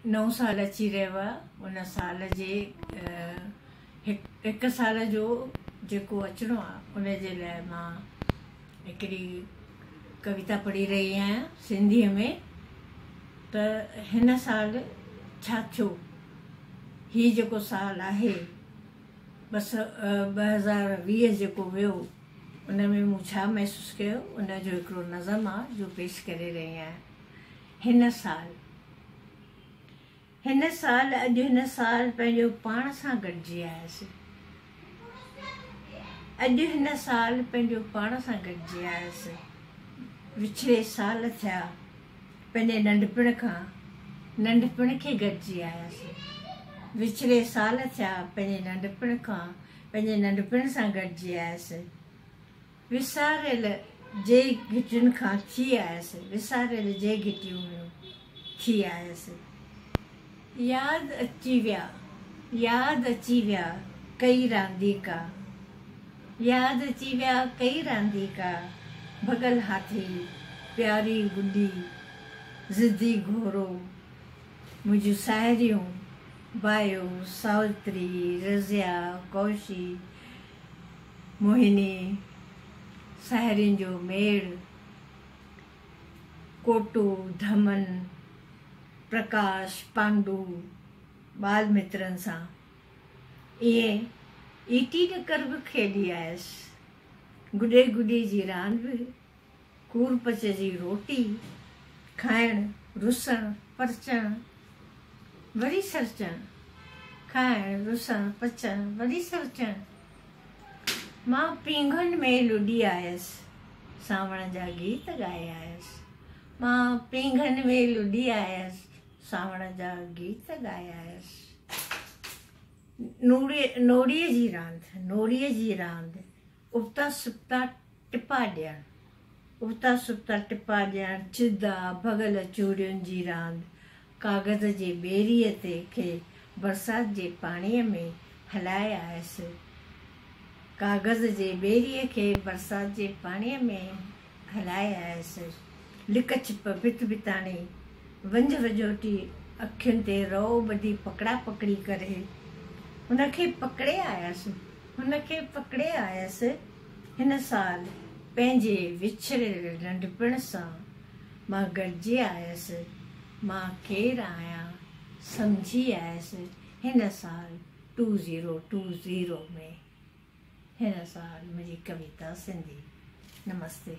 नओं साल अची रहियो आहे। उन साल जे हिकु साल जो जेको अचिणो आहे उन जे लाइ मां हिकिड़ी कविता पढ़ी रही आहियां सिंधीअ में। त हिन साल छा थियो, हीउ जेको साल आहे 2020 जेको वियो उन में मूं छा महसूसु कयो, उन जो हिकिड़ो नज़म आहे जो पेश करे रही आहियां। हिन साल अॼु हिन साल पंहिंजो पाण सां गॾिजी आयसि। अॼु हिन साल पंहिंजो पाण सां गॾिजी आयसि। विछड़े साल थिया पंहिंजे नंढपण खे गॾिजी आयसि। विछड़े साल थिया पंहिंजे नंढपण सां गॾिजी आयसि। विसारियल जे घिटियुनि खां थी आयसि। विसारियल जे घिटियूं हुयूं थी आयसि। याद अची विया कई रांदीका। याद अची विया कई रांदीका। भगल हाथी, प्यारी गुॾी, ज़िद्दी घोड़ो, मुंहिंजूं साहेड़ियूं बायो, सावित्री, रज़िया, कौशी, मोहिनी, साहेड़ियुनि जो मेड़, कोटू, धमन, प्रकाश, पांडू, बाल मित्रनि सां ईअं ईटी ॾकर बि खेॾी आयसि। गुॾे गुॾी जी रांदि बि, कूर पच जी रोटी खाइणु, रुसणु, परचणु, वरी सरचणु, खाइणु, रुसणु, पचणु, वरी सरचणु। मां पींघनि में लुॾी आयसि, सावण जा गीत ॻाए आयसि। मां पींघनि में लुॾी आयसि, सावण जा गीत ॻाए आयसि। नोड़ीअ जी रांदि, उबता सुबता टिपा ॾियणु, चिदा भगल चूड़ियुनि जी रांदि, कागज़ जे ॿेड़ीअ ते खे बरसाति जे पाणीअ में हलाए आयसि। कागज़ जे ॿेड़ीअ खे बरसाति जे पाणीअ में हलाए आयसि। लिक छिप भित भिताणी, वंझ वजोटी, अखियुनि ते रओ ॿधी पकड़ा पकड़ी करे हुनखे पकड़े आयसि। हिन साल पंहिंजे विछड़ियल नंढपण सां मां गॾिजी आयसि। मां केरु आहियां सम्झी आयसि हिन साल 2020 में। हिन साल मुंहिंजी कविता सिंधी। नमस्ते।